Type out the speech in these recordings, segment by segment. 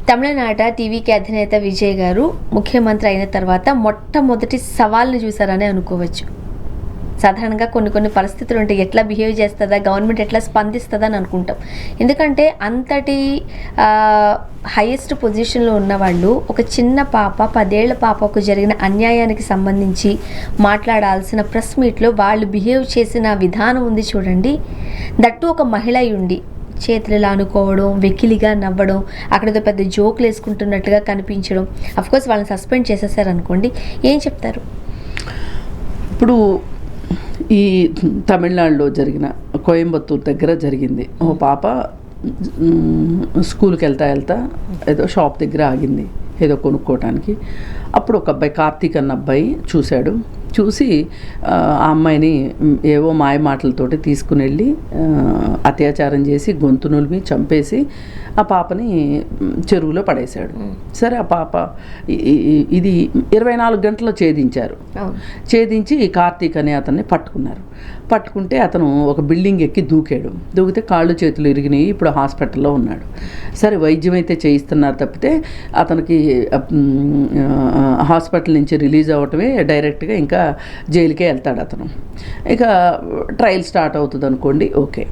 తమిళనాట టీవీకి అధినేత విజయ్ గారు ముఖ్యమంత్రి అయిన తర్వాత మొట్టమొదటి సవాల్ని చూసారని అనుకోవచ్చు. సాధారణంగా కొన్ని పరిస్థితులు ఉంటాయి, ఎట్లా బిహేవ్ చేస్తుందా, గవర్నమెంట్ ఎట్లా స్పందిస్తుందా అని అనుకుంటాం. ఎందుకంటే అంతటి హైయెస్ట్ పొజిషన్లో ఉన్నవాళ్ళు ఒక చిన్న పాప 10 ఏళ్ల పాపకు జరిగిన అన్యాయానికి సంబంధించి మాట్లాడాల్సిన ప్రెస్ మీట్లో వాళ్ళు బిహేవ్ చేసిన విధానం ఉంది చూడండి. దట్టు ఒక మహిళ ఉండి చేతులు అనుకోవడం, వెకిలిగా నవ్వడం, అక్కడతో పెద్ద జోకులు వేసుకుంటున్నట్టుగా కనిపించడం. అఫ్కోర్స్ వాళ్ళని సస్పెండ్ చేసేసారు అనుకోండి, ఏం చెప్తారు? ఇప్పుడు ఈ తమిళనాడులో జరిగిన కోయంబత్తూరు దగ్గర జరిగింది. ఓ పాప స్కూల్కి వెళ్తా ఏదో షాప్ దగ్గర ఆగింది ఏదో కొనుక్కోవటానికి. అప్పుడు ఒక అబ్బాయి, కార్తీక్ అన్న అబ్బాయి చూశాడు. చూసి ఆ అమ్మాయిని ఏవో మాయ మాటలతోటి తీసుకుని వెళ్ళి అత్యాచారం చేసి గొంతు నులిమి చంపేసి ఆ పాపని చెరువులో పడేశాడు. సరే, ఆ పాప ఇది 24 గంటల్లో ఛేదించారు. ఛేదించి ఈ కార్తీక్ అనే అతన్ని పట్టుకుంటే అతను ఒక బిల్డింగ్ ఎక్కి దూకితే కాళ్ళు చేతులు ఇరిగినాయి. ఇప్పుడు హాస్పిటల్లో ఉన్నాడు. సరే, వైద్యం అయితే చేయిస్తున్నారు తప్పితే అతనికి హాస్పిటల్ నుంచి రిలీజ్ అవ్వటమే, డైరెక్ట్గా ఇంకా జైలుకే వెళ్తాడు అతను. ఇక ట్రయల్ స్టార్ట్ అవుతుంది అనుకోండి, ఓకే.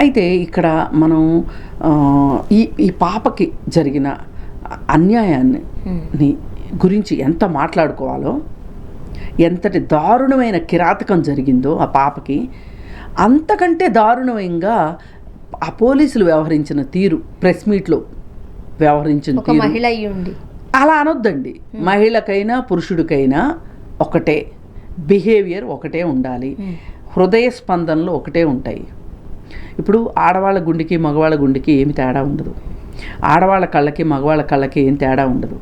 అయితే ఇక్కడ మనం ఈ పాపకి జరిగిన అన్యాయాన్ని గురించి ఎంత మాట్లాడుకోవాలో, ఎంతటి దారుణమైన కిరాతకం జరిగిందో ఆ పాపకి, అంతకంటే దారుణంగా ఆ పోలీసులు వ్యవహరించిన తీరు, ప్రెస్ మీట్లో వ్యవహరించిన తీరు, మహిళ అయ్యుండి అలా అనొద్దండి. మహిళకైనా పురుషుడికైనా ఒకటే బిహేవియర్, ఒకటే ఉండాలి. హృదయ స్పందనలు ఒకటే ఉంటాయి. ఇప్పుడు ఆడవాళ్ళ గుండెకి మగవాళ్ళ గుండెకి ఏమి తేడా ఉండదు. ఆడవాళ్ళ కళ్ళకి మగవాళ్ళ కళ్ళకి ఏం తేడా ఉండదు.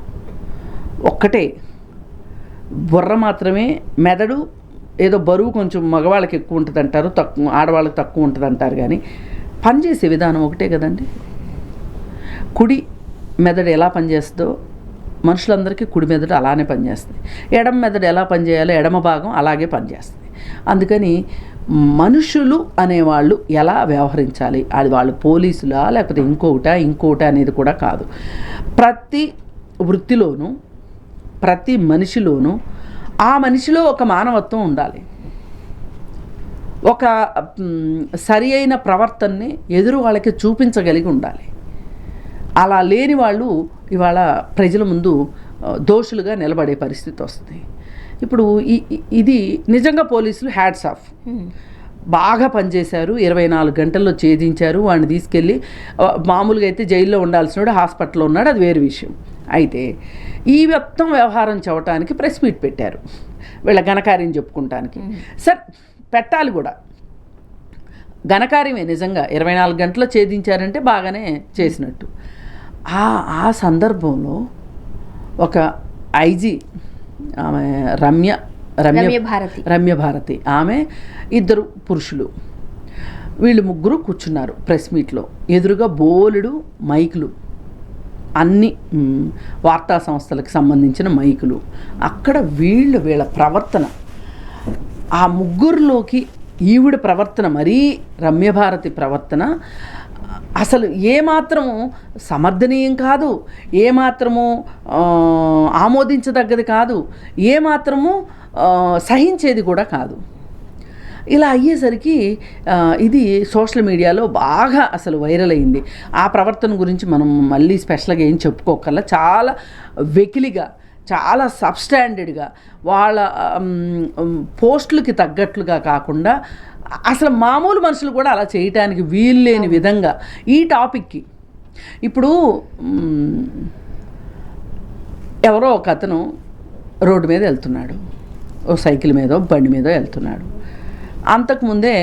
ఒక్కటే బుర్ర మాత్రమే. మెదడు ఏదో బరువు కొంచెం మగవాళ్ళకి ఎక్కువ ఉంటుంది అంటారు, ఆడవాళ్ళకి తక్కువ ఉంటుంది అంటారు. కానీ పనిచేసే విధానం ఒకటే కదండి. కుడి మెదడు ఎలా పనిచేస్తుందో మనుషులందరికీ కుడి మెదడు అలానే పనిచేస్తుంది. ఎడమ మెదడు ఎలా పనిచేయాలో ఎడమ భాగం అలాగే పనిచేస్తుంది. అందుకని మనుషులు అనేవాళ్ళు ఎలా వ్యవహరించాలి, అది వాళ్ళు పోలీసులా లేకపోతే ఇంకోట అనేది కూడా కాదు. ప్రతి వృత్తిలోనూ ప్రతి మనిషిలోనూ ఆ మనిషిలో ఒక మానవత్వం ఉండాలి. ఒక సరి అయిన ప్రవర్తనని ఎదురు వాళ్ళకి చూపించగలిగి ఉండాలి. అలా లేని వాళ్ళు ఇవాళ ప్రజల ముందు దోషులుగా నిలబడే పరిస్థితి వస్తుంది. ఇప్పుడు ఇది నిజంగా పోలీసులు హ్యాట్స్ ఆఫ్, బాగా పనిచేశారు. 24 గంటల్లో ఛేదించారు. వాడిని తీసుకెళ్ళి, మామూలుగా అయితే జైల్లో ఉండాల్సినోడు హాస్పిటల్లో ఉన్నాడు, అది వేరే విషయం. అయితే ఈ మొత్తం వ్యవహారం చెప్పడానికి ప్రెస్ మీట్ పెట్టారు, వీళ్ళ ఘనకార్యం చెప్పుకుంటానికి. సార్, పెట్టాలి కూడా, ఘనకార్యమే. నిజంగా 24 గంటల్లో ఛేదించారంటే బాగానే చేసినట్టు. ఆ సందర్భంలో ఒక ఐజీ, ఆమె రమ్య భారతి, ఆమె, 2 పురుషులు, వీళ్ళు 3 కూర్చున్నారు ప్రెస్ మీట్లో. ఎదురుగా బోలెడు మైకులు, అన్ని వార్తా సంస్థలకు సంబంధించిన మైకులు. అక్కడ వీళ్ళ ప్రవర్తన, ఆ 3లోకి ఈవిడ ప్రవర్తన, మరీ రమ్యభారతి ప్రవర్తన అసలు ఏమాత్రము సమర్థనీయం కాదు, ఏమాత్రము ఆమోదించదగ్గది కాదు, ఏమాత్రము సహించేది కూడా కాదు. ఇలా అయ్యేసరికి ఇది సోషల్ మీడియాలో బాగా అసలు వైరల్ అయింది. ఆ ప్రవర్తన గురించి మనం మళ్ళీ స్పెషల్గా ఏం చెప్పుకోకల్లా, చాలా వెకిలిగా, చాలా సబ్స్టాండర్డ్గా, వాళ్ళ పోస్టులకి తగ్గట్లుగా కాకుండా అసలు మామూలు మనుషులు కూడా అలా చేయటానికి వీల్లేని విధంగా ఈ టాపిక్కి. ఇప్పుడు ఎవరో ఒక అతను రోడ్డు మీద వెళ్తున్నాడు, ఓ సైకిల్ మీదో బండి మీదో వెళ్తున్నాడు. అంతకుముందే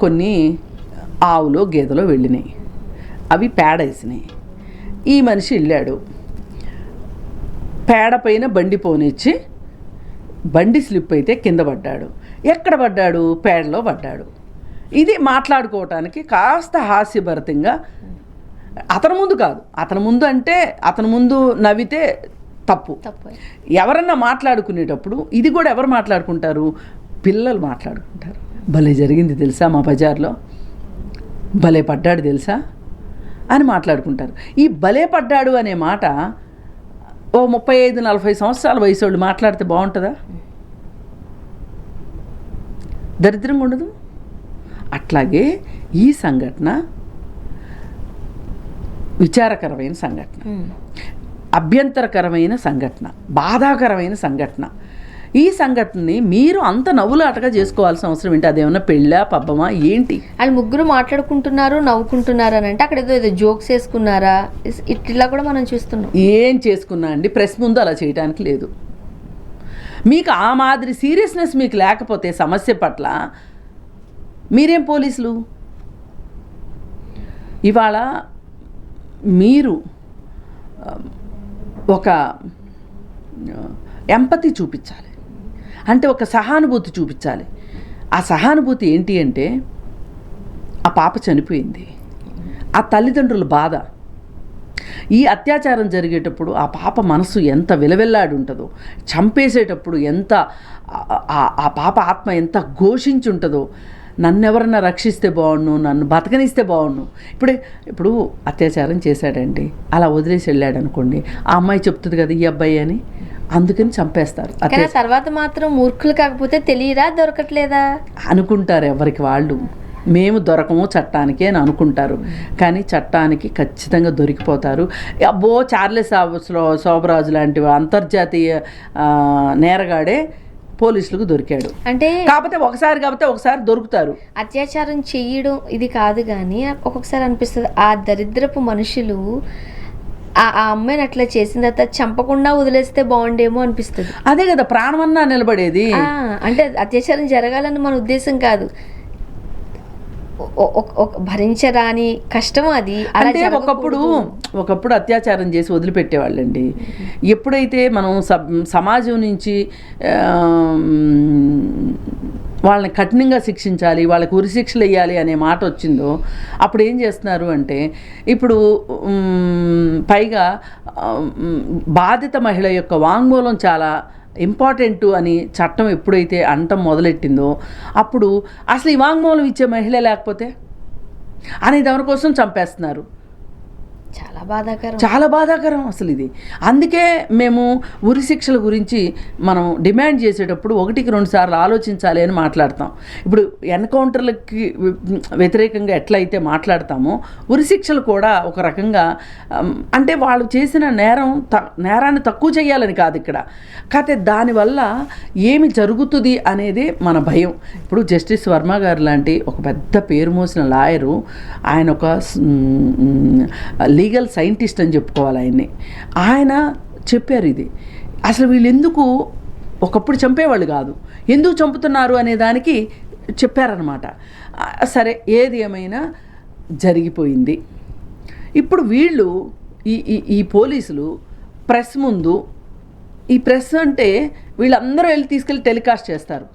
కొన్ని ఆవులో గేదెలో వెళ్ళినాయి, అవి పేడ వేసినాయి. ఈ మనిషి వెళ్ళాడు, పేడ పైన బండి పోనిచ్చి బండి స్లిప్ అయితే కింద పడ్డాడు. ఎక్కడ పడ్డాడు? పేడలో పడ్డాడు. ఇది మాట్లాడుకోవటానికి కాస్త హాస్యభరితంగా, అతని ముందు కాదు, అతని ముందు అంటే అతని ముందు నవ్వితే తప్పు. ఎవరన్నా మాట్లాడుకునేటప్పుడు ఇది కూడా ఎవరు మాట్లాడుకుంటారు? పిల్లలు మాట్లాడుకుంటారు. భలే జరిగింది తెలుసా మా బజార్లో, భలే పడ్డాడు తెలుసా, అని మాట్లాడుకుంటారు. ఈ భలే పడ్డాడు అనే మాట ఓ 35-40 సంవత్సరాల వయసు వాళ్ళు మాట్లాడితే బాగుంటుందా? దరిద్రంగా ఉండదు. అట్లాగే ఈ సంఘటన విచారకరమైన సంఘటన, అభ్యంతరకరమైన సంఘటన, బాధాకరమైన సంఘటన. ఈ సంఘటనని మీరు అంత నవ్వులాటగా చేసుకోవాల్సిన అవసరం ఏంటి? అదేమన్నా పెళ్ళా పబ్బమా ఏంటి? వాళ్ళు ముగ్గురు మాట్లాడుకుంటున్నారు, నవ్వుకుంటున్నారు అని అంటే అక్కడ ఏదో జోక్స్ వేసుకున్నారా? ఇట్లా కూడా మనం చూస్తున్నాం. ఏం చేసుకున్నా అండి, ప్రెస్ ముందు అలా చేయడానికి లేదు. మీకు ఆ మాదిరి సీరియస్నెస్ మీకు లేకపోతే సమస్య పట్ల మీరేం పోలీసులు? ఇవాళ మీరు ఒక ఎంపతి చూపించాలి, అంటే ఒక సహానుభూతి చూపించాలి. ఆ సహానుభూతి ఏంటి అంటే ఆ పాప చనిపోయింది, ఆ తల్లిదండ్రుల బాధ, ఈ అత్యాచారం జరిగేటప్పుడు ఆ పాప మనసు ఎంత విలవిల్లాడి ఉంటుందో, చంపేసేటప్పుడు ఎంత ఆ పాప ఆత్మ ఎంత ఘోషించి ఉంటుందో, నన్నెవరన్నా రక్షిస్తే బాగుండు, నన్ను బతకనిస్తే బాగుండు. ఇప్పుడు అత్యాచారం చేశాడండి, అలా వదిలేసి వెళ్ళాడు అనుకోండి, ఆ అమ్మాయి చెప్తుంది కదా ఈ అబ్బాయి అని, అందుకని చంపేస్తారు. తర్వాత మాత్రం మూర్ఖులు కాకపోతే తెలియరా, దొరకట్లేదా అనుకుంటారు ఎవరికి వాళ్ళు. మేము దొరకము చట్టానికి అని అనుకుంటారు, కానీ చట్టానికి ఖచ్చితంగా దొరికిపోతారు. అబ్బో చార్లెస్ శోభరాజు లాంటి అంతర్జాతీయ నేరగాడే పోలీసులకు దొరికాడు అంటే, కాకపోతే ఒకసారి దొరుకుతారు. అత్యాచారం చెయ్యడం ఇది కాదు, కానీ ఒక్కొక్కసారి అనిపిస్తుంది ఆ దరిద్రపు మనుషులు ఆ అమ్మాయిని అట్లా చేసిన తర్వాత చంపకుండా వదిలేస్తే బాగుండేమో అనిపిస్తుంది. అదే కదా ప్రాణమన్నా నిలబడేది. అంటే అత్యాచారం జరగాలని మన ఉద్దేశం కాదు, భరించరాని కష్టం అది. అంటే ఒకప్పుడు అత్యాచారం చేసి వదిలిపెట్టేవాళ్ళండి. ఎప్పుడైతే మనం సమాజం నుంచి వాళ్ళని కఠినంగా శిక్షించాలి, వాళ్ళకి ఉరిశిక్షలు వేయాలి అనే మాట వచ్చిందో అప్పుడు ఏం చేస్తున్నారు అంటే, ఇప్పుడు పైగా బాధిత మహిళ యొక్క వాంగ్మూలం చాలా ఇంపార్టెంట్ అని చట్టం ఎప్పుడైతే అంటం మొదలెట్టిందో అప్పుడు అసలు ఈ వాంగ్మూలం ఇచ్చే మహిళ లేకపోతే అనే దాని కోసం చంపేస్తున్నారు. చాలా బాధాకరం అసలు ఇది. అందుకే మేము ఉరి శిక్షల గురించి మనం డిమాండ్ చేసేటప్పుడు 1-2 సార్లు ఆలోచించాలి అని మాట్లాడతాం. ఇప్పుడు ఎన్కౌంటర్లకి వ్యతిరేకంగా ఎట్లయితే మాట్లాడతామో ఉరి శిక్షలు కూడా ఒక రకంగా, అంటే వాళ్ళు చేసిన నేరాన్ని తక్కువ చేయాలని కాదు ఇక్కడ, కాకపోతే దానివల్ల ఏమి జరుగుతుంది అనేది మన భయం. ఇప్పుడు జస్టిస్ వర్మ గారు లాంటి ఒక పెద్ద పేరు మోసిన లాయరు, ఆయన ఒక లీగల్ సైంటిస్ట్ అని చెప్పుకోవాలి ఆయన్ని. ఆయన చెప్పారు ఇది అసలు వీళ్ళు ఎందుకు ఒకప్పుడు చంపేవాళ్ళు కాదు, ఎందుకు చంపుతున్నారు అనే దానికి చెప్పారనమాట. సరే ఏది ఏమైనా జరిగిపోయింది. ఇప్పుడు వీళ్ళు ఈ పోలీసులు ప్రెస్ ముందు, ఈ ప్రెస్ అంటే వీళ్ళందరూ వెళ్ళి తీసుకెళ్ళి టెలికాస్ట్ చేస్తారు.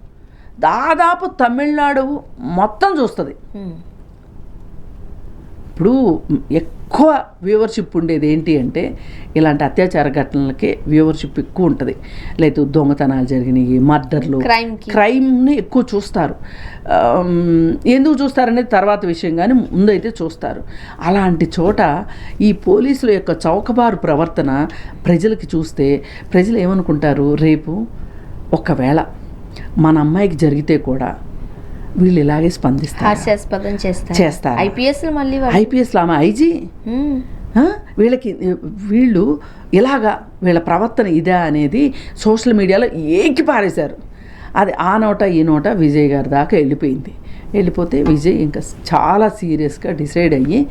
దాదాపు తమిళనాడు మొత్తం చూస్తుంది. ఇప్పుడు ఎక్కువ వ్యూవర్షిప్ ఉండేది ఏంటి అంటే ఇలాంటి అత్యాచార ఘటనలకి వ్యూవర్షిప్ ఎక్కువ ఉంటుంది. లేదు దొంగతనాలు జరిగినాయి, మర్డర్లు, క్రైమ్ని ఎక్కువ చూస్తారు. ఎందుకు చూస్తారనేది తర్వాత విషయం, కానీ ముందైతే చూస్తారు. అలాంటి చోట ఈ పోలీసుల యొక్క చౌకబారు ప్రవర్తన ప్రజలకి చూస్తే ప్రజలు ఏమనుకుంటారు, రేపు ఒకవేళ మన అమ్మాయికి జరిగితే కూడా వీళ్ళు ఇలాగే స్పందిస్తారు, చేస్తారు. ఐపీఎస్లో ఆమె ఐజీ, వీళ్ళు ఇలాగా వీళ్ళ ప్రవర్తన ఇదా అనేది సోషల్ మీడియాలో ఏకి పారేశారు. అది ఆ నోట ఈ నోట విజయ్ గారి దాకా వెళ్ళిపోతే విజయ్ ఇంకా చాలా సీరియస్గా డిసైడ్ అయ్యి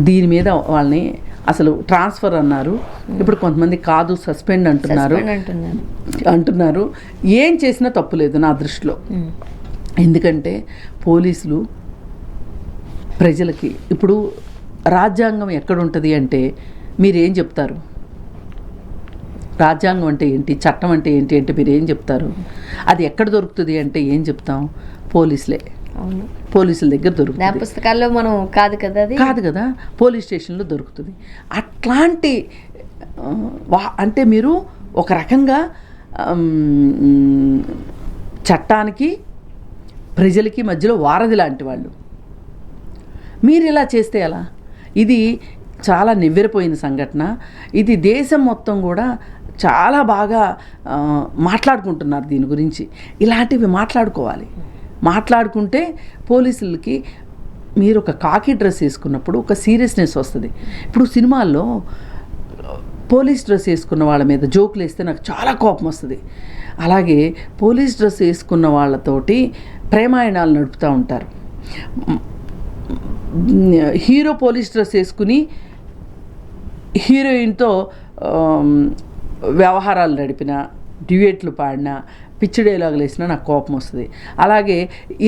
దీని మీద వాళ్ళని అసలు ట్రాన్స్ఫర్ అన్నారు. ఇప్పుడు కొంతమంది కాదు సస్పెండ్ అంటున్నారు. ఏం చేసినా తప్పులేదు నా దృష్టిలో. ఎందుకంటే పోలీసులు ప్రజలకి, ఇప్పుడు రాజ్యాంగం ఎక్కడుంటుంది అంటే మీరేం చెప్తారు? రాజ్యాంగం అంటే ఏంటి, చట్టం అంటే ఏంటి అంటే మీరు ఏం చెప్తారు? అది ఎక్కడ దొరుకుతుంది అంటే ఏం చెప్తాం? పోలీసుల దగ్గర దొరుకుతుంది. పుస్తకాల్లో మనం కాదు కదా, పోలీస్ స్టేషన్లో దొరుకుతుంది. అట్లాంటి అంటే మీరు ఒక రకంగా చట్టానికి ప్రజలకి మధ్యలో వారధి లాంటి వాళ్ళు. మీరు ఇలా చేస్తే ఎలా? ఇది చాలా నివ్వెరపోయిన సంఘటన. ఇది దేశం మొత్తం కూడా చాలా బాగా మాట్లాడుకుంటున్నారు దీని గురించి. ఇలాంటివి మాట్లాడుకుంటే పోలీసులకి మీరు ఒక కాకి డ్రెస్ వేసుకున్నప్పుడు ఒక సీరియస్నెస్ వస్తుంది. ఇప్పుడు సినిమాల్లో పోలీస్ డ్రెస్ వేసుకున్న వాళ్ళ మీద జోకులు వేస్తే నాకు చాలా కోపం వస్తుంది. అలాగే పోలీస్ డ్రెస్ వేసుకున్న వాళ్ళతోటి ప్రేమాయణాలు నడుపుతూ ఉంటారు. హీరో పోలీస్ డ్రెస్ వేసుకుని హీరోయిన్తో వ్యవహారాలు నడిపిన, డ్యూయెట్లు పాడిన, పిచ్చి డైలాగులు వేసినా నాకు కోపం వస్తుంది. అలాగే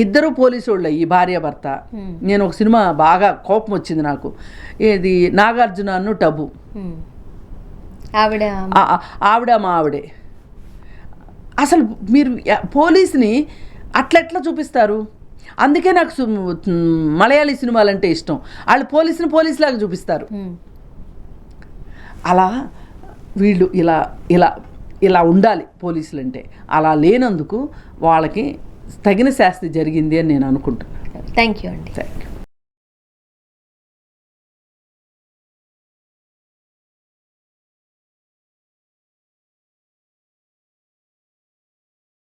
ఇద్దరు పోలీసు వాళ్ళు ఈ భార్యాభర్త, నేను ఒక సినిమా బాగా కోపం వచ్చింది నాకు, ఏది నాగార్జునను టబు, ఆవిడ మా ఆవిడే. అసలు మీరు పోలీస్ని అట్లెట్లా చూపిస్తారు? అందుకే నాకు మలయాళీ సినిమాలంటే ఇష్టం. వాళ్ళు పోలీసుని పోలీసులాగా చూపిస్తారు. అలా వీళ్ళు ఇలా ఉండాలి పోలీసులు అంటే. అలా లేనందుకు వాళ్ళకి తగిన శాస్తి జరిగింది అని నేను అనుకుంటున్నాను. థ్యాంక్ యూ అండి. Thank you.